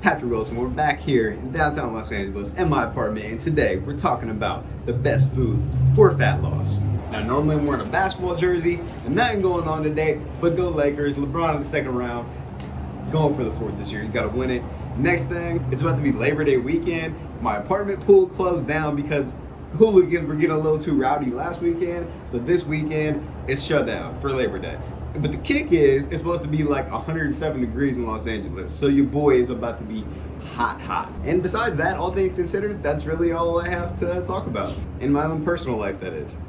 Patrick Wilson. We're back here in downtown Los Angeles in my apartment, and today we're talking about the best foods for fat loss. Now, normally I'm wearing a basketball jersey, and nothing going on today, but go Lakers. LeBron in the second round, going for the fourth this year. He's got to win it. Next thing, it's about to be Labor Day weekend. My apartment pool closed down because hooligans were getting a little too rowdy last weekend, so this weekend it's shut down for Labor Day. But the kick is, it's supposed to be like 107 degrees in Los Angeles, so your boy is about to be hot. And besides that, all things considered, that's really all I have to talk about. In my own personal life, that is.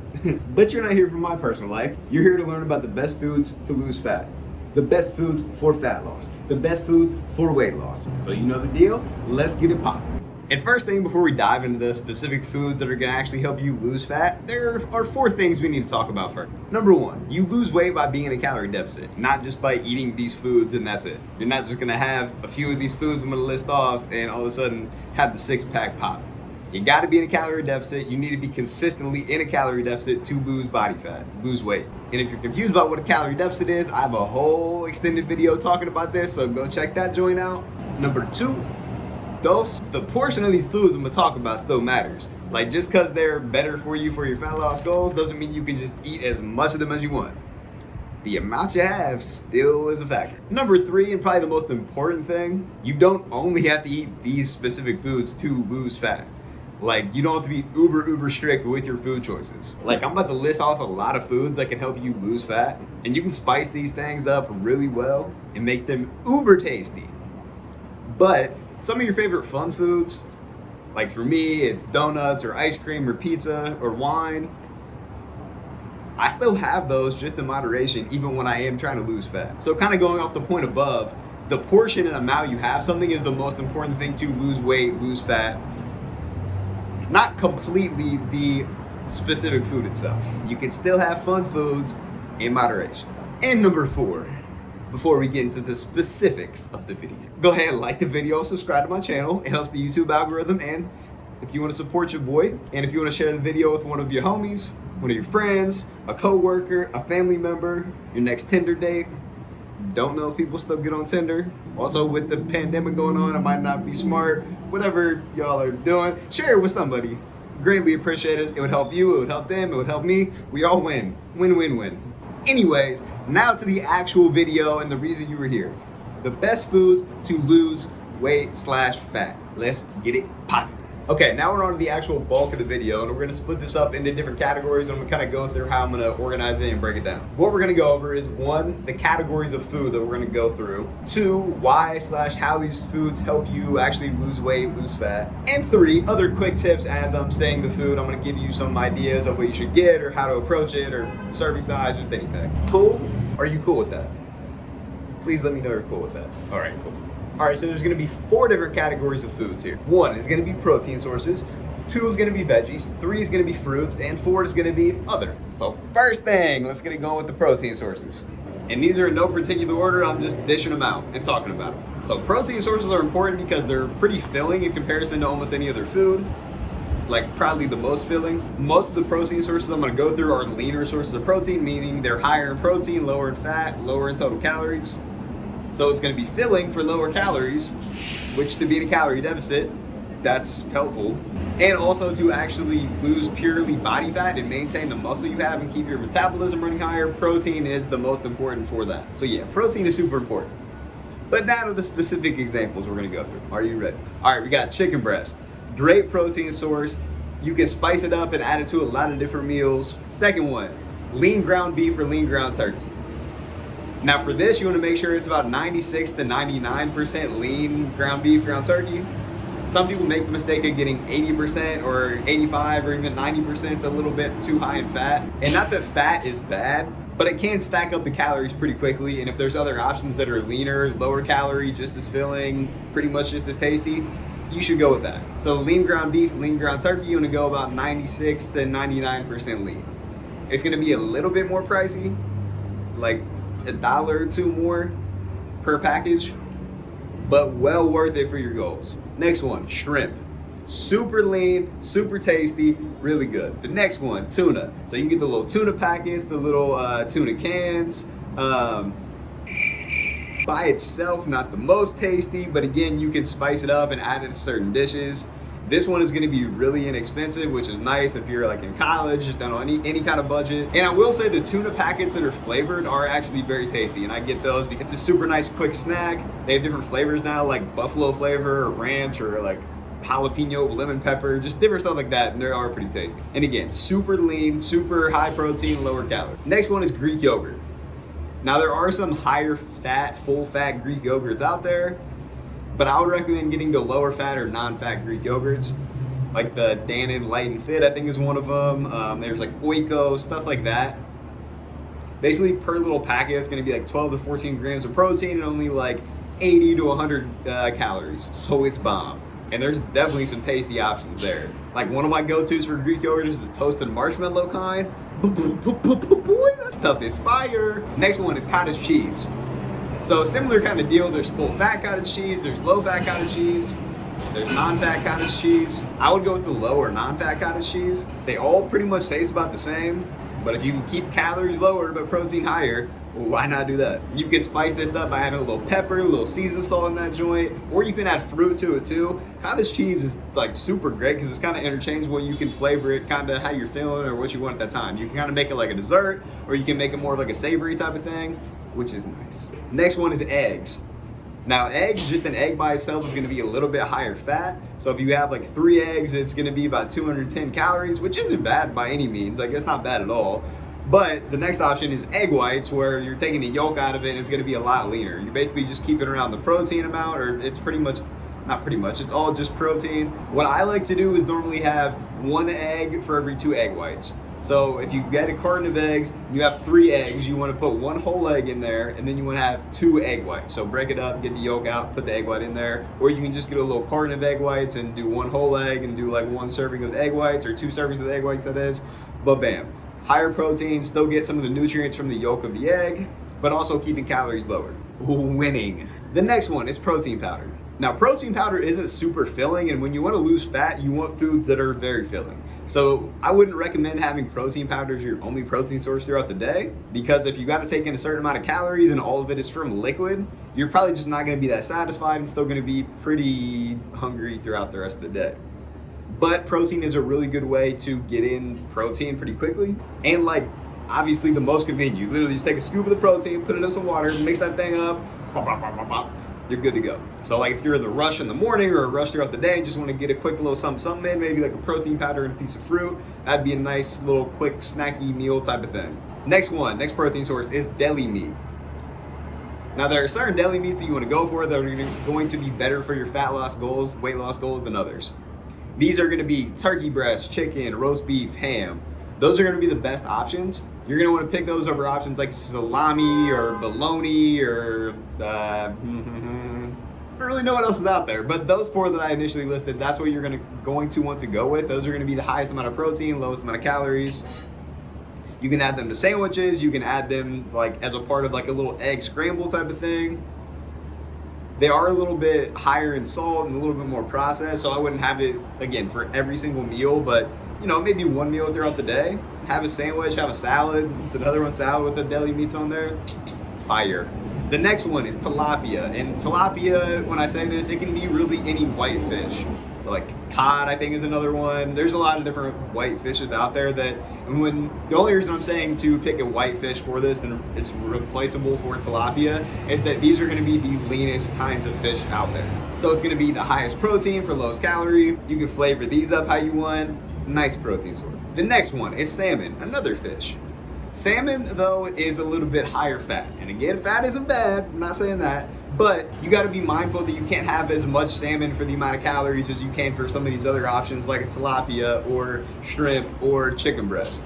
But you're not here for my personal life. You're here to learn about the best foods to lose fat. The best foods for fat loss. The best food for weight loss. So you know the deal, let's get it poppin'. And first thing, before we dive into the specific foods that are gonna actually help you lose fat, there are 4 things we need to talk about first. Number 1, you lose weight by being in a calorie deficit, not just by eating these foods and that's it. You're not just gonna have a few of these foods I'm gonna list off and all of a sudden have the 6-pack pop. You gotta be in a calorie deficit. You need to be consistently in a calorie deficit to lose body fat, lose weight. And if you're confused about what a calorie deficit is, I have a whole extended video talking about this, so go check that joint out. Number 2, the portion of these foods I'm gonna talk about still matters. Like, just because they're better for you for your fat loss goals doesn't mean you can just eat as much of them as you want. The amount you have still is a factor. Number 3, and probably the most important thing, you don't only have to eat these specific foods to lose fat. Like, you don't have to be uber strict with your food choices. Like, I'm about to list off a lot of foods that can help you lose fat, and you can spice these things up really well and make them uber tasty. But some of your favorite fun foods, like for me, it's donuts or ice cream or pizza or wine. I still have those just in moderation, even when I am trying to lose fat. So kind of going off the point above, the portion and amount you have something is the most important thing to lose weight, lose fat. Not completely the specific food itself. You can still have fun foods in moderation. And number 4, before we get into the specifics of the video, go ahead and like the video, subscribe to my channel. It helps the YouTube algorithm. And if you want to support your boy, and if you want to share the video with one of your homies, one of your friends, a co-worker, a family member, your next Tinder date. Don't know if people still get on Tinder. Also, with the pandemic going on, it might not be smart. Whatever y'all are doing, share it with somebody. Greatly appreciate it. It would help you, it would help them, it would help me. We all win. Win. Anyways, now to the actual video and the reason you were here. The best foods to lose weight/fat. Let's get it poppin'. Okay, now we're on to the actual bulk of the video, and we're gonna split this up into different categories, and I'm gonna kind of go through how I'm gonna organize it and break it down. What we're gonna go over is 1, the categories of food that we're gonna go through. 2, why/how these foods help you actually lose weight, lose fat. And 3, other quick tips as I'm saying the food. I'm gonna give you some ideas of what you should get or how to approach it or serving size, just anything. Cool? Are you cool with that? Please let me know you're cool with that. All right, cool. All right, so there's gonna be 4 different categories of foods here. 1 is gonna be protein sources, 2 is gonna be veggies, 3 is gonna be fruits, and 4 is gonna be other. So first thing, let's get it going with the protein sources. And these are in no particular order, I'm just dishing them out and talking about them. So protein sources are important because they're pretty filling in comparison to almost any other food. Like probably the most filling. Most of the protein sources I'm gonna go through are leaner sources of protein, meaning they're higher in protein, lower in fat, lower in total calories. So it's gonna be filling for lower calories, which to be in a calorie deficit, that's helpful. And also to actually lose purely body fat and maintain the muscle you have and keep your metabolism running higher, protein is the most important for that. So yeah, protein is super important. But now to the specific examples we're gonna go through. Are you ready? All right, we got chicken breast. Great protein source. You can spice it up and add it to a lot of different meals. Second one, lean ground beef or lean ground turkey. Now for this, you want to make sure it's about 96 to 99% lean ground beef, ground turkey. Some people make the mistake of getting 80% or 85 or even 90%. It's a little bit too high in fat. And not that fat is bad, but it can stack up the calories pretty quickly. And if there's other options that are leaner, lower calorie, just as filling, pretty much just as tasty, you should go with that. So lean ground beef, lean ground turkey, you want to go about 96 to 99% lean. It's going to be a little bit more pricey, like $1 or $2 more per package, but well worth it for your goals. Next one, shrimp. Super lean, super tasty, really good. The next one, tuna. So you can get the little tuna packets, the little tuna cans. By itself, not the most tasty, but again, you can spice it up and add it to certain dishes. This one is going to be really inexpensive, which is nice if you're like in college, just don't on any kind of budget. And I will say the tuna packets that are flavored are actually very tasty, and I get those because it's a super nice quick snack. They have different flavors now, like buffalo flavor or ranch or like jalapeno, lemon pepper, just different stuff like that, and they are pretty tasty. And again, super lean, super high protein, lower calorie. Next one is Greek yogurt. Now there are some higher fat, full fat Greek yogurts out there, but I would recommend getting the lower fat or non-fat Greek yogurts, like the Dannon Light and Fit, I think is one of them. There's like Oiko, stuff like that. Basically, per little packet, it's gonna be like 12 to 14 grams of protein and only like 80 to 100 calories. So it's bomb. And there's definitely some tasty options there. Like one of my go-tos for Greek yogurt is this toasted marshmallow kind. Boy, that stuff is fire. Next one is cottage cheese. So similar kind of deal, there's full fat cottage cheese, there's low fat cottage cheese, there's non-fat cottage cheese. I would go with the low or non-fat cottage cheese. They all pretty much taste about the same, but if you can keep calories lower but protein higher, well, why not do that? You can spice this up by adding a little pepper, a little seasoned salt in that joint, or you can add fruit to it too. Cottage cheese is like super great because it's kind of interchangeable. You can flavor it kind of how you're feeling or what you want at that time. You can kind of make it like a dessert, or you can make it more of like a savory type of thing, which is nice. Next one is eggs. Now eggs, just an egg by itself is gonna be a little bit higher fat. So if you have like 3 eggs, it's gonna be about 210 calories, which isn't bad by any means. Like it's not bad at all. But the next option is egg whites, where you're taking the yolk out of it and it's gonna be a lot leaner. You basically just keep it around the protein amount, or it's pretty much, not pretty much, it's all just protein. What I like to do is normally have 1 egg for every 2 egg whites. So if you get a carton of eggs, you have 3 eggs, you want to put 1 whole egg in there, and then you want to have 2 egg whites. So break it up, get the yolk out, put the egg white in there, or you can just get a little carton of egg whites and do 1 whole egg and do like 1 serving of egg whites, or 2 servings of egg whites, that is. But bam, higher protein, still get some of the nutrients from the yolk of the egg, but also keeping calories lower. Winning. The next one is protein powder. Now, protein powder isn't super filling, and when you want to lose fat, you want foods that are very filling. So I wouldn't recommend having protein powder as your only protein source throughout the day, because if you got to take in a certain amount of calories and all of it is from liquid, you're probably just not going to be that satisfied and still going to be pretty hungry throughout the rest of the day. But protein is a really good way to get in protein pretty quickly, and like obviously the most convenient. You literally just take a scoop of the protein, put it in some water, mix that thing up, pop, pop, pop, pop, pop. You're good to go. So like if you're in the rush in the morning or a rush throughout the day, just want to get a quick little something in, maybe like a protein powder and a piece of fruit, that'd be a nice little quick snacky meal type of thing. Next protein source is deli meat. Now there are certain deli meats that you want to go for that are going to be better for your fat loss goals, weight loss goals than others. These are going to be turkey breast, chicken, roast beef, ham. Those are going to be the best options. You're going to want to pick those over options like salami or bologna or I don't really know what else is out there, but those 4 that I initially listed, that's what you're going to want to go with. Those are going to be the highest amount of protein, lowest amount of calories. You can add them to sandwiches. You can add them like as a part of like a little egg scramble type of thing. They are a little bit higher in salt and a little bit more processed, so I wouldn't have it again for every single meal, but you know, maybe 1 meal throughout the day. Have a sandwich, have a salad. It's another one salad with the deli meats on there. Fire. The next one is tilapia. And tilapia, when I say this, it can be really any white fish. So like cod, I think, is another one. There's a lot of different white fishes out there that, and the only reason I'm saying to pick a white fish for this and it's replaceable for tilapia is that these are going to be the leanest kinds of fish out there. So it's going to be the highest protein for lowest calorie. You can flavor these up how you want. Nice protein source. The next one is salmon, another fish. Salmon, though, is a little bit higher fat. And again, fat isn't bad, I'm not saying that, but you gotta be mindful that you can't have as much salmon for the amount of calories as you can for some of these other options like a tilapia or shrimp or chicken breast.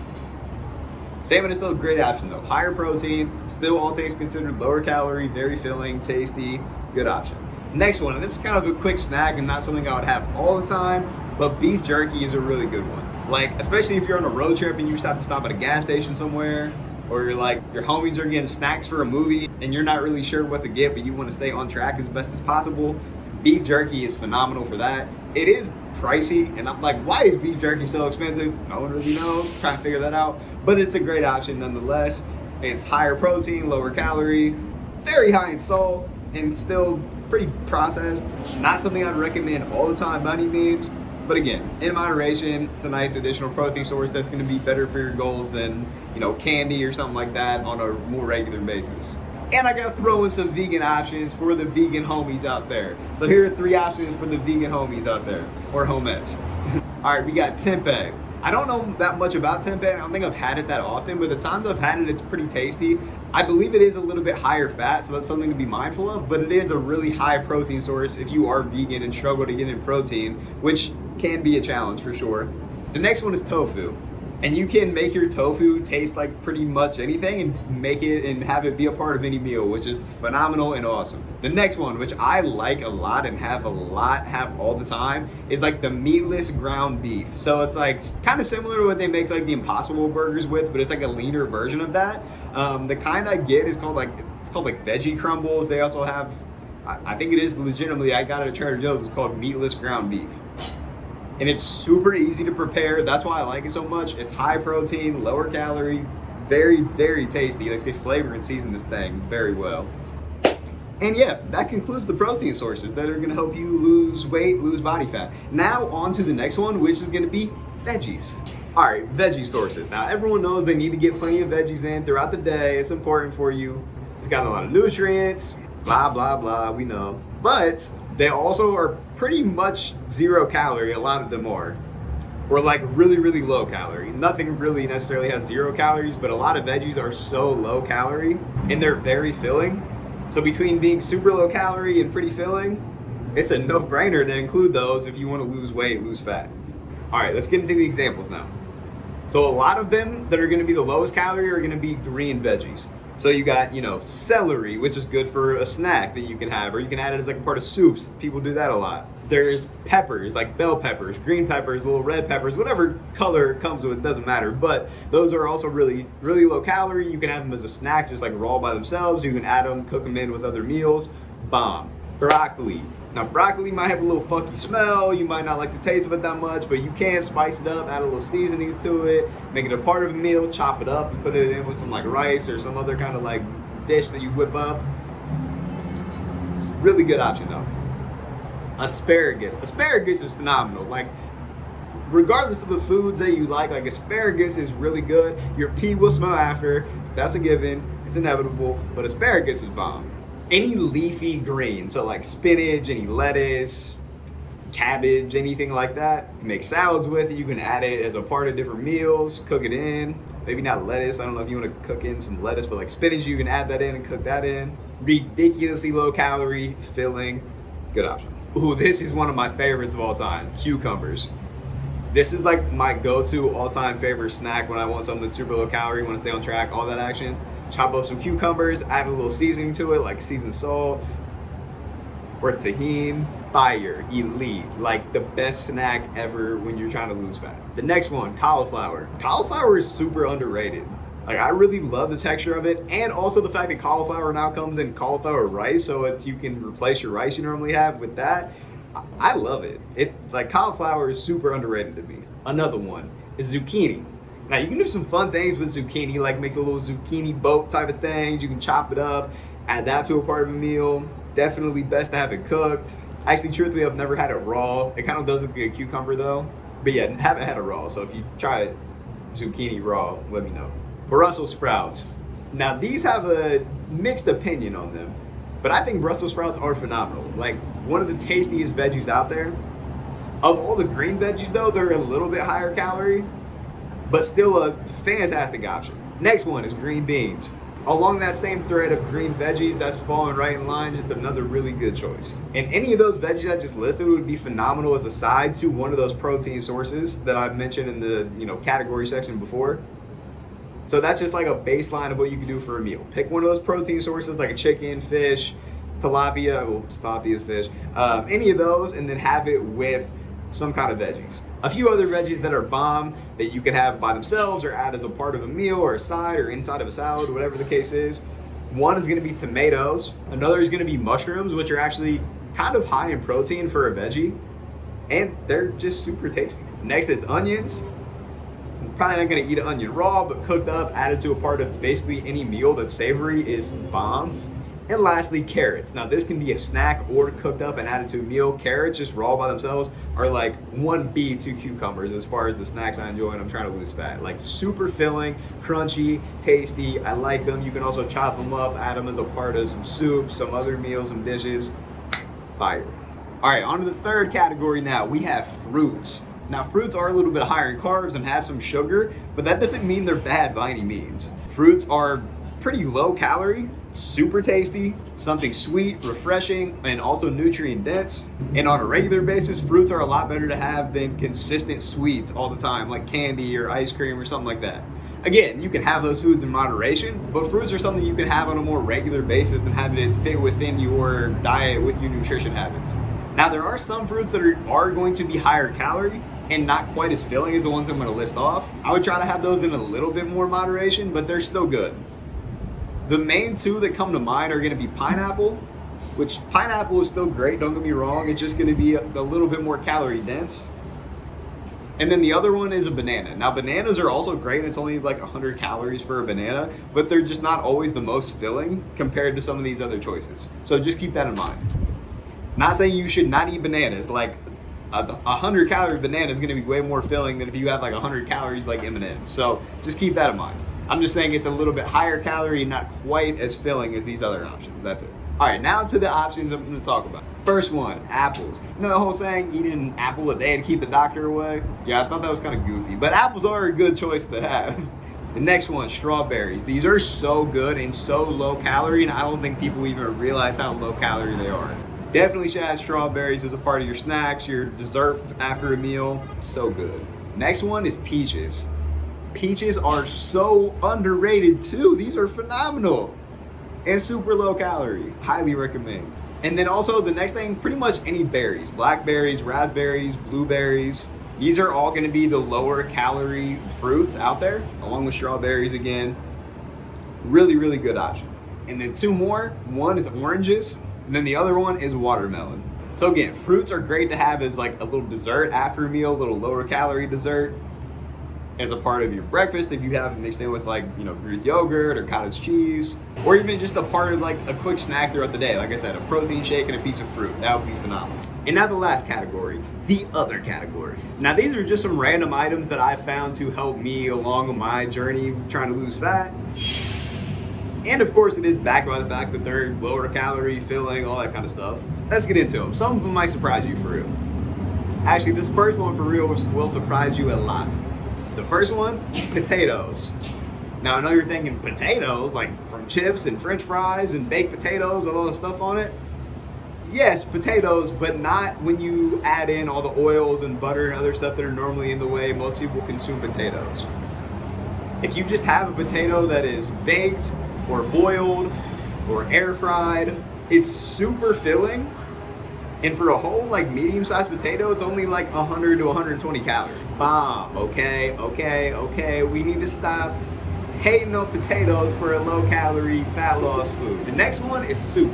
Salmon is still a great option though. Higher protein, still all things considered lower calorie, very filling, tasty, good option. Next one, and this is kind of a quick snack and not something I would have all the time, but beef jerky is a really good one. Like, especially if you're on a road trip and you just have to stop at a gas station somewhere, or you're like, your homies are getting snacks for a movie and you're not really sure what to get, but you want to stay on track as best as possible. Beef jerky is phenomenal for that. It is pricey, and I'm like, why is beef jerky so expensive? No one really knows, trying to figure that out, but it's a great option nonetheless. It's higher protein, lower calorie, very high in salt and still pretty processed. Not something I'd recommend all the time by any means, but again, in moderation, it's a nice additional protein source that's going to be better for your goals than, candy or something like that on a more regular basis. And I gotta throw in some vegan options for the vegan homies out there. So here are 3 options for the vegan homies out there, or homettes. All right, we got tempeh. I don't know that much about tempeh. I don't think I've had it that often, but the times I've had it, it's pretty tasty. I believe it is a little bit higher fat, so that's something to be mindful of, but it is a really high protein source if you are vegan and struggle to get in protein, which can be a challenge for sure. The next one is tofu. And you can make your tofu taste like pretty much anything and make it and have it be a part of any meal, which is phenomenal and awesome. The next one, which I like a lot and have all the time, is like the meatless ground beef. So it's like kind of similar to what they make like the Impossible burgers with, but it's like a leaner version of that. The kind I get is called like veggie crumbles. They also have, I think it is legitimately, I got it at Trader Joe's, it's called meatless ground beef. And it's super easy to prepare. That's why I like it so much. It's high protein, lower calorie, very, very tasty. Like they flavor and season this thing very well. And yeah, that concludes the protein sources that are gonna help you lose weight, lose body fat. Now on to the next one, which is gonna be veggies. All right, veggie sources. Now everyone knows they need to get plenty of veggies in throughout the day. It's important for you. It's got a lot of nutrients, blah, blah, blah, we know. But they also are pretty much 0 calorie, a lot of them are. Or like really, really low calorie. Nothing really necessarily has 0 calories, but a lot of veggies are so low calorie and they're very filling. So between being super low calorie and pretty filling, it's a no-brainer to include those if you want to lose weight, lose fat. All right, let's get into the examples now. So a lot of them that are going to be the lowest calorie are going to be green veggies. So you got, celery, which is good for a snack that you can have, or you can add it as like a part of soups. People do that a lot. There's peppers, like bell peppers, green peppers, little red peppers, whatever color it comes with, doesn't matter. But those are also really, really low calorie. You can have them as a snack, just like raw by themselves. You can add them, cook them in with other meals. Bomb. Broccoli. Now broccoli might have a little funky smell, you might not like the taste of it that much, but you can spice it up, add a little seasonings to it, make it a part of a meal, chop it up and put it in with some like rice or some other kind of like dish that you whip up. It's a really good option though. Asparagus. Asparagus is phenomenal. Like regardless of the foods that you like asparagus is really good. Your pee will smell after, that's a given, it's inevitable, but asparagus is bomb. Any leafy green, so like spinach, any lettuce, cabbage, anything like that. You can make salads with it. You can add it as a part of different meals, cook it in. Maybe not lettuce. I don't know if you want to cook in some lettuce, but like spinach, you can add that in and cook that in. Ridiculously low calorie, filling, good option. Ooh, this is one of my favorites of all time, cucumbers. This is like my go-to all-time favorite snack when I want something that's super low calorie, want to stay on track, all that action. Chop up some cucumbers, add a little seasoning to it, like seasoned salt or tahini. Fire, elite, like the best snack ever when you're trying to lose fat. The next one, cauliflower. Cauliflower is super underrated. Like I really love the texture of it, and also the fact that cauliflower now comes in cauliflower rice, so you can replace your rice you normally have with that. I love it. It's like cauliflower is super underrated to me. Another one is zucchini. Now you can do some fun things with zucchini, like make a little zucchini boat type of things. You can chop it up, add that to a part of a meal. Definitely best to have it cooked. Actually, truthfully, I've never had it raw. It kind of does look like a cucumber though. But yeah, haven't had it raw. So if you try zucchini raw, let me know. Brussels sprouts. Now these have a mixed opinion on them, but I think Brussels sprouts are phenomenal. Like one of the tastiest veggies out there. Of all the green veggies though, they're a little bit higher calorie, but still a fantastic option. Next one is green beans. Along that same thread of green veggies, that's falling right in line, just another really good choice. And any of those veggies I just listed would be phenomenal as a side to one of those protein sources that I've mentioned in the category section before. So that's just like a baseline of what you can do for a meal. Pick one of those protein sources like a chicken, fish, tilapia, well, tilapia is fish, any of those, and then have it with some kind of veggies. A few other veggies that are bomb that you can have by themselves or add as a part of a meal or a side or inside of a salad, whatever the case is. One is gonna be tomatoes. Another is gonna be mushrooms, which are actually kind of high in protein for a veggie, and they're just super tasty. Next is onions. I'm probably not gonna eat an onion raw, but cooked up, added to a part of basically any meal that's savory is bomb. And lastly, carrots. Now this can be a snack or cooked up and added to a meal. Carrots just raw by themselves are like 1B to cucumbers as far as the snacks I enjoy when I'm trying to lose fat. Like super filling, crunchy, tasty. I like them. You can also chop them up, add them as a part of some soup, some other meals, some dishes. Fire. All right, on to the third category now. We have fruits. Now fruits are a little bit higher in carbs and have some sugar, but that doesn't mean they're bad by any means. Fruits are pretty low calorie, super tasty, something sweet, refreshing, and also nutrient dense. And on a regular basis, fruits are a lot better to have than consistent sweets all the time, like candy or ice cream or something like that. Again, you can have those foods in moderation, but fruits are something you can have on a more regular basis and have it fit within your diet with your nutrition habits. Now, there are some fruits that are going to be higher calorie and not quite as filling as the ones I'm going to list off. I would try to have those in a little bit more moderation, but they're still good. The main two that come to mind are going to be pineapple, which pineapple is still great, don't get me wrong. It's just going to be a little bit more calorie dense. And then the other one is a banana. Now bananas are also great. It's only like 100 calories for a banana, but they're just not always the most filling compared to some of these other choices. So just keep that in mind. Not saying you should not eat bananas. Like a 100 calorie banana is going to be way more filling than if you have like 100 calories like M&M's. So just keep that in mind. I'm just saying it's a little bit higher calorie, not quite as filling as these other options. That's it. All right, now to the options I'm going to talk about. First one, apples. You know the whole saying, eat an apple a day to keep the doctor away? Yeah, I thought that was kind of goofy, but apples are a good choice to have. The next one, strawberries. These are so good and so low calorie, and I don't think people even realize how low calorie they are. Definitely should have strawberries as a part of your snacks, your dessert after a meal. So good. Next one is peaches. Peaches are so underrated too. These are phenomenal and super low calorie. Highly recommend. And then also the next thing, pretty much any berries, blackberries, raspberries, blueberries. These are all gonna be the lower calorie fruits out there, along with strawberries again. Really, really good option. And then two more, one is oranges, and then the other one is watermelon. So again, fruits are great to have as like a little dessert after a meal, a little lower calorie dessert, as a part of your breakfast if you have it mixed in with like, you know, Greek yogurt or cottage cheese, or even just a part of like a quick snack throughout the day. Like I said, a protein shake and a piece of fruit. That would be phenomenal. And now the last category, the other category. Now these are just some random items that I found to help me along my journey trying to lose fat. And of course it is backed by the fact that they're lower calorie, filling, all that kind of stuff. Let's get into them. Some of them might surprise you for real. Actually, this first one for real will surprise you a lot. The first one, potatoes. Now I know you're thinking potatoes, like from chips and french fries and baked potatoes with all the stuff on it. Yes, potatoes, but not when you add in all the oils and butter and other stuff that are normally in the way most people consume potatoes. If you just have a potato that is baked or boiled or air fried, it's super filling. And for a whole like medium-sized potato, it's only like 100 to 120 calories. Bomb, okay, we need to stop hating on potatoes for a low-calorie, fat loss food. The next one is soup.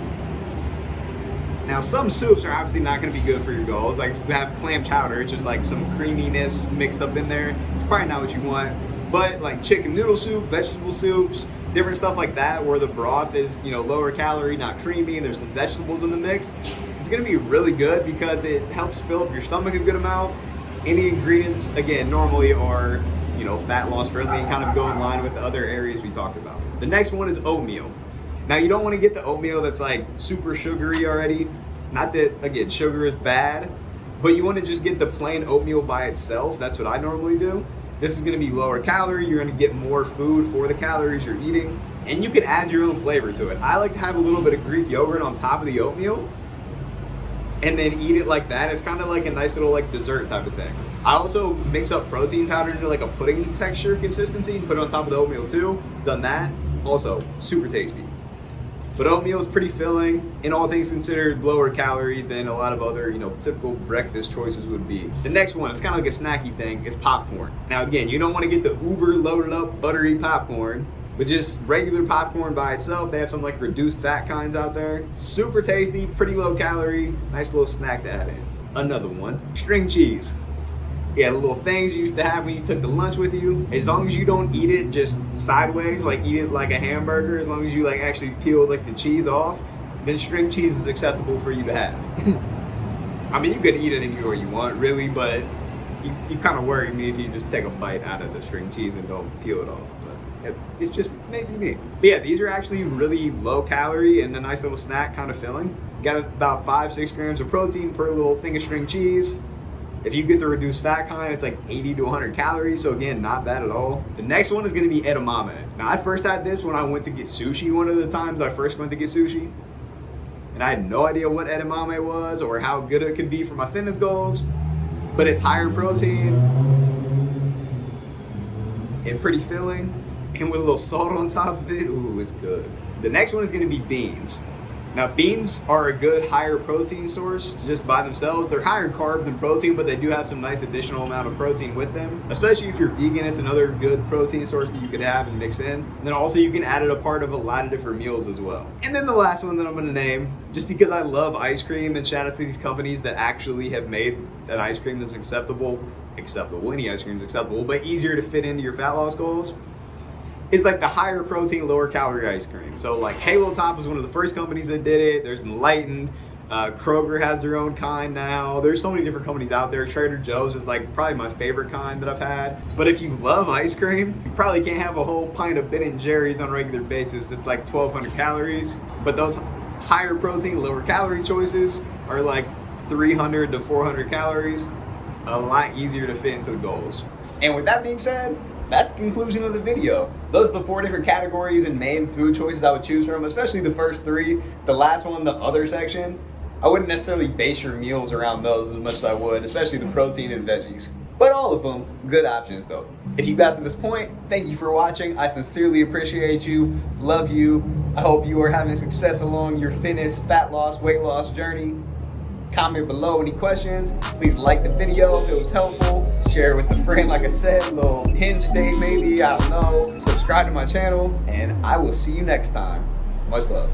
Now, some soups are obviously not gonna be good for your goals. Like you have clam chowder, it's just like some creaminess mixed up in there. It's probably not what you want. But like chicken noodle soup, vegetable soups, different stuff like that where the broth is, you know, lower calorie, not creamy, and there's some vegetables in the mix. It's gonna be really good because it helps fill up your stomach a good amount. Any ingredients, again, normally are, you know, fat loss friendly and kind of go in line with the other areas we talked about. The next one is oatmeal. Now you don't wanna get the oatmeal that's like super sugary already. Not that, again, sugar is bad, but you wanna just get the plain oatmeal by itself. That's what I normally do. This is gonna be lower calorie, you're gonna get more food for the calories you're eating, and you can add your own flavor to it. I like to have a little bit of Greek yogurt on top of the oatmeal, and then eat it like that. It's kind of like a nice little like dessert type of thing. I also mix up protein powder into like a pudding texture consistency and put it on top of the oatmeal too. Done that, also super tasty. But oatmeal is pretty filling, and all things considered lower calorie than a lot of other, you know, typical breakfast choices would be. The next one, it's kind of like a snacky thing, is popcorn. Now again, you don't want to get the uber loaded up buttery popcorn, but just regular popcorn by itself. They have some like reduced fat kinds out there. Super tasty, pretty low calorie, nice little snack to add in. Another one, string cheese. Yeah, the little things you used to have when you took the lunch with you. As long as you don't eat it just sideways, like eat it like a hamburger, as long as you like actually peel like the cheese off, then string cheese is acceptable for you to have. I mean, you could eat it anywhere you want, really, but you kind of worry me if you just take a bite out of the string cheese and don't peel it off. But it's just maybe me. But yeah, these are actually really low calorie and a nice little snack kind of filling. You got about 5-6 grams of protein per little thing of string cheese. If you get the reduced fat kind, it's like 80 to 100 calories, so again, not bad at all. The next one is gonna be edamame. Now, I first had this when I went to get sushi one of the times I first went to get sushi. And I had no idea what edamame was or how good it could be for my fitness goals, but it's higher protein and pretty filling, and with a little salt on top of it, ooh, it's good. The next one is gonna be beans. Now, beans are a good higher protein source just by themselves. They're higher carb than protein, but they do have some nice additional amount of protein with them. Especially if you're vegan, it's another good protein source that you could have and mix in. And then also you can add it a part of a lot of different meals as well. And then the last one that I'm gonna name, just because I love ice cream, and shout out to these companies that actually have made an ice cream that's acceptable, any ice cream is acceptable, but easier to fit into your fat loss goals, is like the higher protein, lower calorie ice cream. So like Halo Top was one of the first companies that did it. There's Enlightened, Kroger has their own kind now. There's so many different companies out there. Trader Joe's is like probably my favorite kind that I've had. But if you love ice cream, you probably can't have a whole pint of Ben & Jerry's on a regular basis. It's like 1,200 calories. But those higher protein, lower calorie choices are like 300 to 400 calories. A lot easier to fit into the goals. And with that being said, that's the conclusion of the video. Those are the 4 different categories and main food choices I would choose from, especially the first 3. The last one, the other section, I wouldn't necessarily base your meals around those as much as I would, especially the protein and veggies. But all of them, good options though. If you got to this point, thank you for watching. I sincerely appreciate you, love you. I hope you are having success along your fitness, fat loss, weight loss journey. Comment below any questions. Please like the video if it was helpful. Share it with a friend, like I said, a little hinge date maybe, I don't know. Subscribe to my channel, and I will see you next time. Much love.